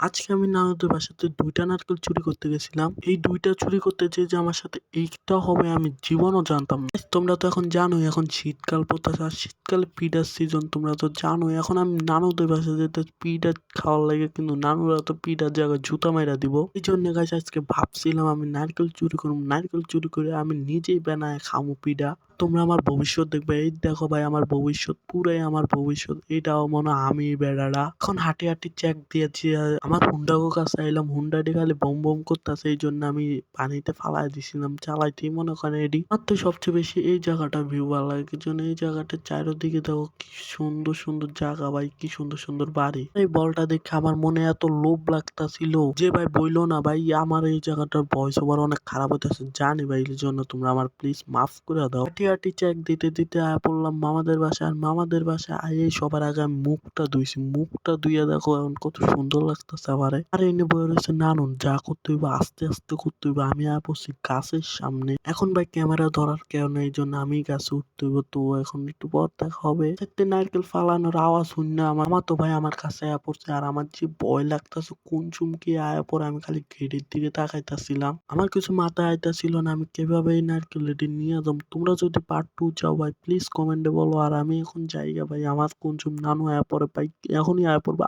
আজকে আমি নানুদের বাসাতে ২টা নারকেল চুরি করতে গেছিলাম। এই ২টা চুরি করতে যেয়ে যে আমার সাথে এইটা হবে আমি জীবনও জানতাম না। তোমরা তো এখন জানোই এখন শীতকাল পড়তেছে আর শীতকালে পিঠার সিজন তোমরা তো জানোই। এখন আমি নানুদের বাসায় যেতে পিঠা খাওয়ার লাগে কিন্তু নানুরা তো পিঠার জায়গায় জুতা মাইরা দিব। এই জন্য গাইস আজকে ভাবছিলাম আমি নারকেল চুরি করবো। নারকেল চুরি করে আমি নিজেই বানায় খামু পিঠা। তোমরা আমার ভবিষ্যৎ দেখবে। এই দেখো ভাই আমার ভবিষ্যৎ পুরাই আমার ভবিষ্যৎ। এটাও মনে হয় আমি বেড়ারা এখন হাঁটি হাঁটি চেক দিয়েছি আমার হুন্ডার কাছে আইলাম। হুন্ডাটি খালি বম বম করতেছে এই জন্য আমি পানিতে ফালাই দিছিলাম চালাইতেই মনে করেন এডি আমার তো সবচেয়ে বেশি এই জায়গাটা ভিউ ভালো লাগে কি জন্য এই জায়গাটা চারিদিকে দেখো কি সুন্দর সুন্দর জায়গা ভাই কি সুন্দর সুন্দর বাড়ি। এই বলটা দেখে আমার মনে এত লোভ লাগতাছিল যে ভাই বইলো না ভাই আমার এই জায়গাটার ভয়েস ওভার অনেক খারাপ হইতেছে জানি ভাই এই জন্য তোমরা আমার প্লিজ মাফ করে দাও। হাঁটি হাঁটি চেক দিতে দিতে আয়া পড়লাম মামাদের বাসায় আর মামাদের বাসায় আইয়ে সবার আগে আমি মুখটা ধুইছি। মুখটা ধুইয়া দেখো এখন কত সুন্দর লাগতেছে আমারে। আর এনে বয়ে রয়েছে নানুন যা করতে হইব আস্তে আস্তে করতে হইব। আমি আয়া পড়ছি গাছের সামনে। এখন ভাই ক্যামেরা ধরার কেউ নেই এই জন্য আমি গাছে উঠতে হইব। তো এখন একটু পর দেখা হবে। চারটে নারকেল ফালানোর আওয়াজ শুনে আমার মামাতো ভাই আমার কাছে আয়া পড়ছে আর আমার যে ভয় লাগতেছে কোন চুমকি আয়া পড়ে আমি খালি গেটের দিকে তাকাইতাছিলাম। আমার কিছু মাথায় আইতাছিল না আমি কিভাবে এই নারকেলটি নিয়ে যাম। তোমরা যদি পার্ট 2 চাও ভাই প্লিজ কমেন্টে বলো। আর আমি এখন জায়গা ভাই আমার কোন চুম নানু আয়া পড়ে ভাই এখনই আয়া পড়বে